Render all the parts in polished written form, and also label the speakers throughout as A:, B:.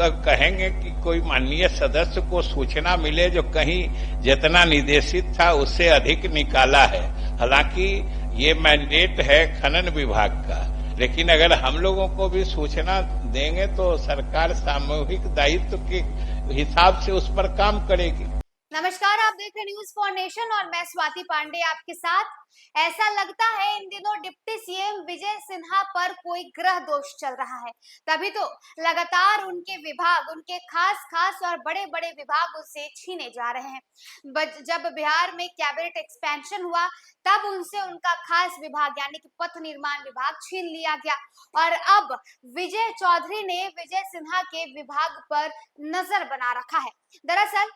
A: कहेंगे कि कोई माननीय सदस्य को सूचना मिले जो कहीं जितना निर्देशित था उससे अधिक निकाला है। हालांकि ये मैंडेट है खनन विभाग का, लेकिन अगर हम लोगों को भी सूचना देंगे तो सरकार सामूहिक दायित्व के हिसाब से उस पर काम करेगी।
B: नमस्कार, आप देख रहे न्यूज फॉर नेशन और मैं स्वाति पांडे आपके साथ। ऐसा लगता है इन दिनों डिप्टी सीएम विजय सिन्हा पर कोई ग्रह दोष चल रहा है, तभी तो लगातार उनके विभाग, उनके खास और बड़े बड़े विभाग उनसे छीने जा रहे हैं। जब बिहार में कैबिनेट एक्सपेंशन हुआ तब उनसे उनका खास विभाग यानी कि पथ निर्माण विभाग छीन लिया गया और अब विजय चौधरी ने विजय सिन्हा के विभाग पर नजर बना रखा है। दरअसल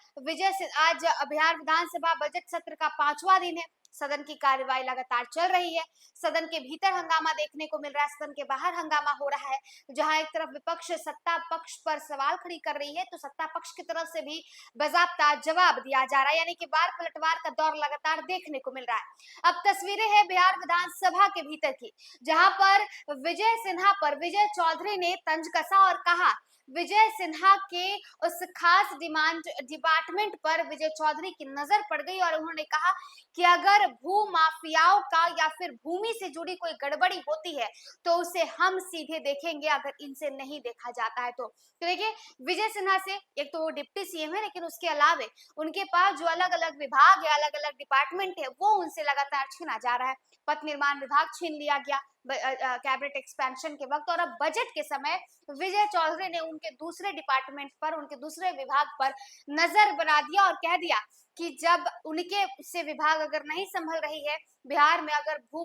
B: आज बिहार विधानसभा बजट सत्र का 5वां दिन है। सदन की कार्यवाही लगातार चल रही है। सदन के भीतर हंगामा देखने को मिल रहा है, सदन के बाहर हंगामा हो रहा है। जहां एक तरफ विपक्ष सत्ता पक्ष पर सवाल खड़ी कर रही है तो सत्ता पक्ष की तरफ से भी बाकायदा जवाब दिया जा रहा है, यानी कि वार पलटवार का दौर लगातार देखने को मिल रहा है। अब तस्वीरें हैं बिहार विधानसभा के भीतर की, जहां पर विजय सिन्हा पर विजय चौधरी ने तंज कसा और कहा विजय सिन्हा के उस खास डिपार्टमेंट पर विजय चौधरी की नजर पड़ गई और उन्होंने कहा कि अगर भू माफियाओं का या फिर भूमि से जुड़ी कोई गड़बड़ी होती है तो उसे हम सीधे देखेंगे, अगर इनसे नहीं देखा जाता है तो देखिए विजय सिन्हा से एक तो वो डिप्टी सीएम है, लेकिन उसके अलावे उनके पास जो अलग अलग विभाग है, अलग अलग डिपार्टमेंट है, वो उनसे लगातार छीना जा रहा है। पथ निर्माण विभाग छीन लिया गया कैबिनेट एक्सपेंशन के वक्त और अब बजट के समय विजय चौधरी ने उनके दूसरे डिपार्टमेंट पर, उनके दूसरे विभाग पर नजर बना दिया और कह दिया कि जब उनके से विभाग अगर नहीं संभल रही है, बिहार में अगर भू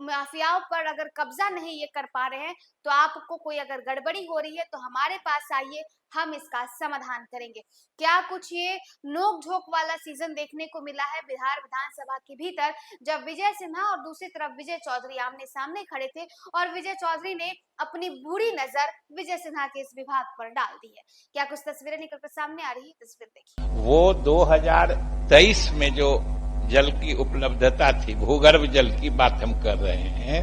B: माफियाओं पर अगर कब्जा नहीं ये कर पा रहे हैं तो आपको कोई अगर गड़बड़ी हो रही है तो हमारे पास आइए, हम इसका समाधान करेंगे। क्या कुछ ये नोक झोंक वाला सीजन देखने को मिला है बिहार विधानसभा के भीतर, जब विजय सिन्हा और दूसरी तरफ विजय चौधरी आमने सामने खड़े थे और विजय चौधरी ने अपनी बुरी नजर विजय सिन्हा के इस विभाग पर डाल दी है। क्या कुछ तस्वीरें निकलकर सामने आ रही है, तस्वीर देखिए।
A: वो 2023 में जो जल की उपलब्धता थी, भूगर्भ जल की बात हम कर रहे हैं,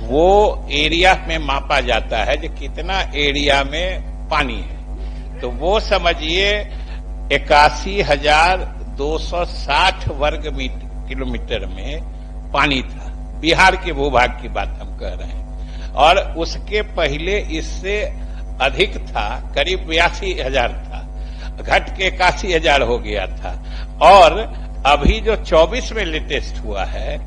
A: वो एरिया में मापा जाता है जो कितना एरिया में पानी है। तो वो समझिए 81,260 वर्ग किलोमीटर में पानी था। बिहार के भूभाग की बात हम कर रहे हैं और उसके पहले इससे अधिक था, करीब 82,000 था, घट के 81,000 हो गया था। और अभी जो 24 में लेटेस्ट हुआ है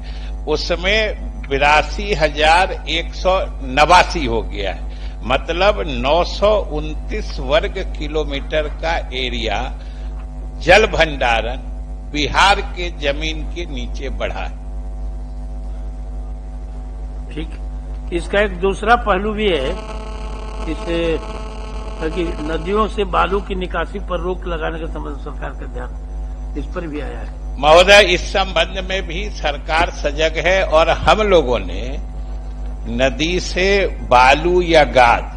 A: उसमें 82,189 हो गया है। मतलब 929 वर्ग किलोमीटर का एरिया जल भंडारण बिहार के जमीन के नीचे बढ़ा है।
C: ठीक, इसका एक दूसरा पहलू भी है, इससे कि नदियों से बालू की निकासी पर रोक लगाने का संबंध सरकार का ध्यान इस पर भी आया है।
A: महोदय, इस संबंध में भी सरकार सजग है और हम लोगों ने नदी से बालू या गाद,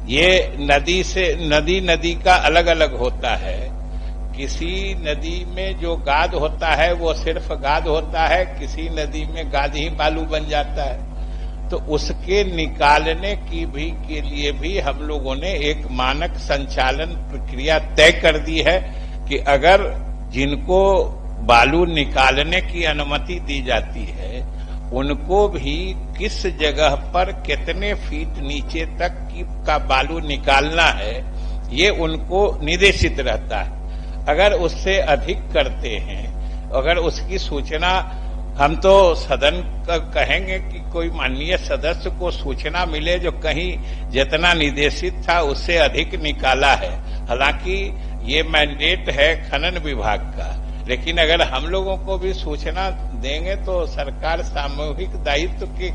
A: ये नदी का अलग अलग होता है। किसी नदी में जो गाद होता है वो सिर्फ गाद होता है, किसी नदी में गाद ही बालू बन जाता है। तो उसके निकालने के लिए भी हम लोगों ने एक मानक संचालन प्रक्रिया तय कर दी है कि अगर जिनको बालू निकालने की अनुमति दी जाती है उनको भी किस जगह पर कितने फीट नीचे तक का बालू निकालना है ये उनको निर्देशित रहता है। अगर उससे अधिक करते हैं, अगर उसकी सूचना, हम तो सदन का कहेंगे कि कोई माननीय सदस्य को सूचना मिले जो कहीं जितना निर्देशित था उससे अधिक निकाला है। हालांकि ये मैंडेट है खनन विभाग का, लेकिन अगर हम लोगों को भी सूचना देंगे तो सरकार सामूहिक दायित्व के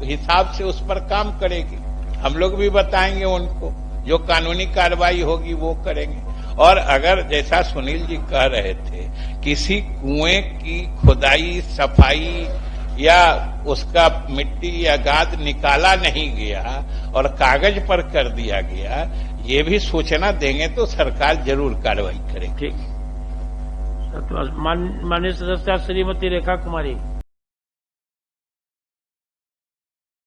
A: हिसाब से उस पर काम करेगी। हम लोग भी बताएंगे उनको, जो कानूनी कार्रवाई होगी वो करेंगे। और अगर जैसा सुनील जी कह रहे थे, किसी कुएं की खुदाई, सफाई या उसका मिट्टी या गाद निकाला नहीं गया और कागज पर कर दिया गया, ये भी सूचना देंगे तो सरकार जरूर कार्रवाई करेगी।
C: ठीक, माननीय सदस्य श्रीमती रेखा कुमारी।